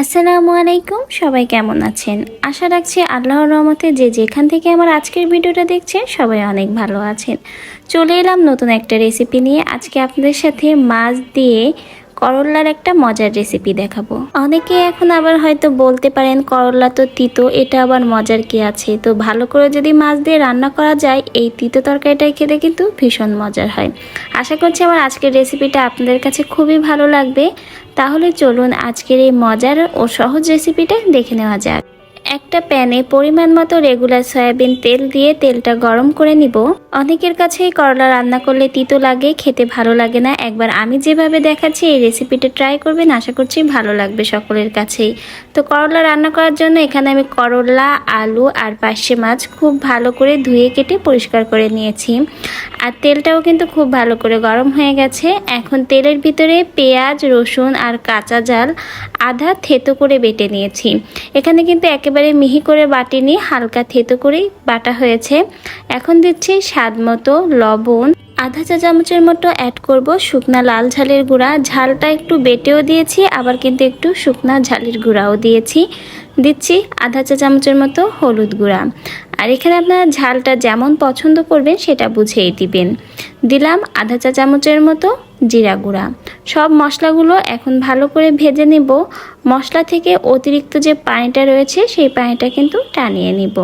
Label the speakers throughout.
Speaker 1: আসসালামু আলাইকুম, সবাই কেমন আছেন? আশা রাখছি আল্লাহর রহমতে যে যেখান থেকে আমার আজকের ভিডিওটা দেখছেন সবাই অনেক ভালো আছেন। চলে এলাম নতুন একটা রেসিপি নিয়ে। আজকে আপনাদের সাথে মাছ দিয়ে করল্লার একটা মজার রেসিপি দেখাবো। অনেকে এখন আবার হয়তো বলতে পারেন করল্লা তো তিতো, এটা আবার মজার কি আছে? তো ভালো করে যদি মাছ দিয়ে রান্না করা যায় এই তিতো তরকারিটাই খেতে কিন্তু ভীষণ মজার হয়। আশা করছি আমার আজকের রেসিপিটা আপনাদের কাছে খুবই ভালো লাগবে। তাহলে চলুন আজকের এই মজার ও সহজ রেসিপিটা দেখে নেওয়া যাক। একটা প্যানে পরিমাণ মতো রেগুলার সয়াবিন তেল দিয়ে তেলটা গরম করে নিব। অনেকের কাছেই করলা রান্না করলে তিতো লাগে, খেতে ভালো লাগে না। একবার আমি যেভাবে দেখাচ্ছি এই রেসিপিটা ট্রাই করবেন, আশা করছি ভালো লাগবে সকলের কাছেই। তো করলা রান্না করার জন্য এখানে আমি করলা, আলু আর পার্শে মাছ খুব ভালো করে ধুয়ে কেটে পরিষ্কার করে নিয়েছি। আর তেলটাও কিন্তু খুব ভালো করে গরম হয়ে গেছে। এখন তেলের ভিতরে পেঁয়াজ, রসুন আর কাঁচা ঝাল আধা থেতো করে বেটে নিয়েছি। এখানে কিন্তু একেবারে মিহি করে বাটিনি, হালকা থেতো করেই বাটা হয়েছে। এখন দিচ্ছি স্বাদ মতো লবণ, আধা চা চামচের মতো অ্যাড করব শুকনা লাল ঝালের গুঁড়া। ঝালটা একটু বেটেও দিয়েছি, আবার কিন্তু একটু শুকনা ঝালের গুঁড়াও দিয়েছি। দিচ্ছি আধা চা চামচের মতো হলুদ গুঁড়া। আর এখানে আপনারা ঝালটা যেমন পছন্দ করবেন সেটা বুঝেই দিবেন। দিলাম আধা চা চামচের মতো জিরা গুঁড়া। সব মশলাগুলো এখন ভালো করে ভেজে নিব। মশলা থেকে অতিরিক্ত যে পানিটা রয়েছে সেই পানিটা কিন্তু টানিয়ে নিব।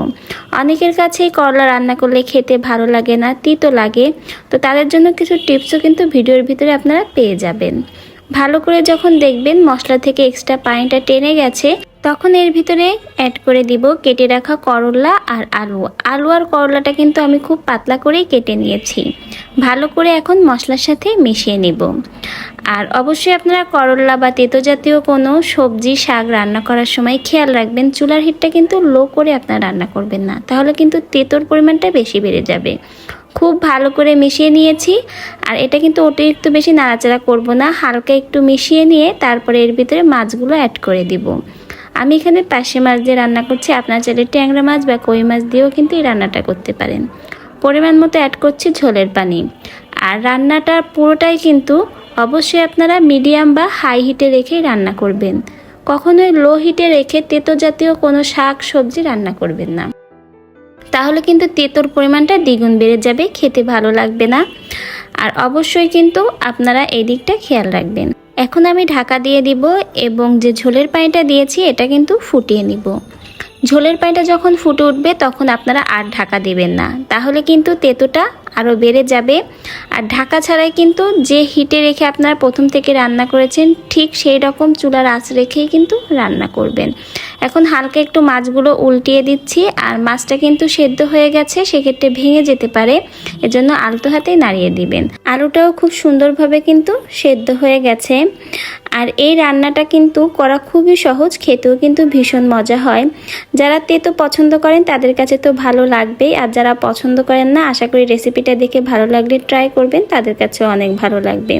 Speaker 1: অনেকের কাছেই করলা রান্না করলে খেতে ভালো লাগে না, তিতো লাগে। তো তাদের জন্য কিছু টিপসও কিন্তু ভিডিওর ভিতরে আপনারা পেয়ে যাবেন। ভালো করে যখন দেখবেন মশলা থেকে এক্সট্রা পানিটা টেনে গেছে, তখন এর ভিতরে অ্যাড করে দিব কেটে রাখা করলা আর আলু। আলু আর করলাটা কিন্তু আমি খুব পাতলা করেই কেটে নিয়েছি। ভালো করে এখন মশলার সাথে মিশিয়ে নিব। আর অবশ্যই আপনারা করলা বা তেতো জাতীয় কোনো সবজি, শাক রান্না করার সময় খেয়াল রাখবেন চুলার হিটটা কিন্তু লো করে আপনারা রান্না করবেন না, তাহলে কিন্তু তেতোর পরিমাণটা বেশি বেড়ে যাবে। খুব ভালো করে মিশিয়ে নিয়েছি। আর এটা কিন্তু অতিরিক্ত বেশি নাড়াচাড়া করব না, হালকা একটু মিশিয়ে নিয়ে তারপরে এর ভিতরে মাছগুলো অ্যাড করে দিব। আমি এখানে পার্শে মাছ দিয়ে রান্না করছি, আপনার চাইলে ট্যাংরা মাছ বা কই মাছ দিয়েও কিন্তু এই রান্নাটা করতে পারেন। পরিমাণ মতো অ্যাড করছি ঝোলের পানি। আর রান্নাটা পুরোটাই কিন্তু অবশ্যই আপনারা মিডিয়াম বা হাই হিটে রেখেই রান্না করবেন। কখনোই লো হিটে রেখে তেতো জাতীয় কোনো শাক সবজি রান্না করবেন না, তাহলে কিন্তু তেতোর পরিমাণটা দ্বিগুণ বেড়ে যাবে, খেতে ভালো লাগবে না। আর অবশ্যই কিন্তু আপনারা এই দিকটা খেয়াল রাখবেন। এখন আমি ঢাকা দিয়ে দিব এবং যে ঝোলের পানিটা দিয়েছি এটা কিন্তু ফুটিয়ে নিব। ঝোলের পানিটা যখন ফুটে উঠবে তখন আপনারা আর ঢাকা দিবেন না, তাহলে কিন্তু তেতোটা আরও বেড়ে যাবে। আর ঢাকা ছাড়াই কিন্তু যে হিটে রেখে আপনারা প্রথম থেকে রান্না করেছেন ঠিক সেই রকম চুলার আঁচ রেখেই কিন্তু রান্না করবেন। এখন হালকা একটু মাছগুলো উল্টিয়ে দিচ্ছি। আর মাছটা কিন্তু সেদ্ধ হয়ে গেছে, সেক্ষেত্রে ভেঙে যেতে পারে, এজন্য আলতো হাতেই নাড়িয়ে দিবেন। আলুটাও খুব সুন্দরভাবে কিন্তু সেদ্ধ হয়ে গেছে। আর এই রান্নাটা কিন্তু করা খুবই সহজ, খেতেও কিন্তু ভীষণ মজা হয়। যারা তেতো পছন্দ করেন তাদের কাছে তো ভালো লাগবেই, আর যারা পছন্দ করেন না আশা করি রেসিপিটা দেখে ভালো লাগলে ট্রাই করবেন, তাদের কাছেও অনেক ভালো লাগবে।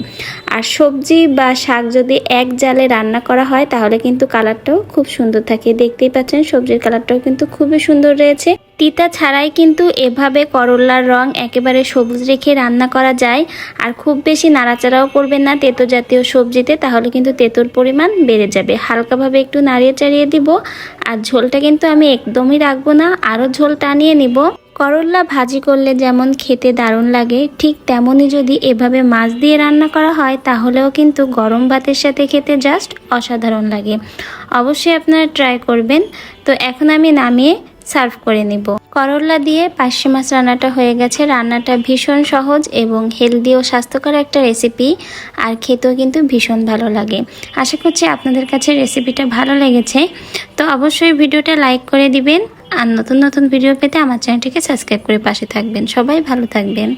Speaker 1: আর সবজি বা শাক যদি এক জালে রান্না করা হয় তাহলে কিন্তু কালারটাও খুব সুন্দর থাকে। দেখতেই পাচ্ছেন সবজির কালারটাও কিন্তু খুবই সুন্দর রয়েছে। তিতা ছাড়াই কিন্তু এভাবে করলার রং একেবারে সবুজ রেখে রান্না করা যায়। আর খুব বেশি নাড়াচাড়াও করবেন না তেতো জাতীয় সবজিতে, তাহলে কিন্তু তেতোর পরিমাণ বেড়ে যাবে। হালকাভাবে একটু নাড়িয়ে চাড়িয়ে দিব। আর ঝোলটা কিন্তু আমি একদমই রাখবো না, আরও ঝোল টানিয়ে নিব। করলা ভাজি করলে যেমন খেতে দারুণ লাগে, ঠিক তেমনই যদি এভাবে মাছ দিয়ে রান্না করা হয় তাহলেও কিন্তু গরম ভাতের সাথে খেতে জাস্ট অসাধারণ লাগে। অবশ্যই আপনারা ট্রাই করবেন। তো এখন আমি নামিয়ে সার্ভ করে নিব। করলা দিয়ে পার্শে মাছ রান্নাটা হয়ে গেছে। রান্নাটা ভীষণ সহজ এবং হেলদি ও স্বাস্থ্যকর একটা রেসিপি, আর খেতেও কিন্তু ভীষণ ভালো লাগে। আশা করছি আপনাদের কাছে রেসিপিটা ভালো লেগেছে। তো অবশ্যই ভিডিওটা লাইক করে দিবেন। আর নতুন নতুন ভিডিও পেতে আমার চ্যানেলটিকে সাবস্ক্রাইব করে পাশে থাকবেন। সবাই ভালো থাকবেন।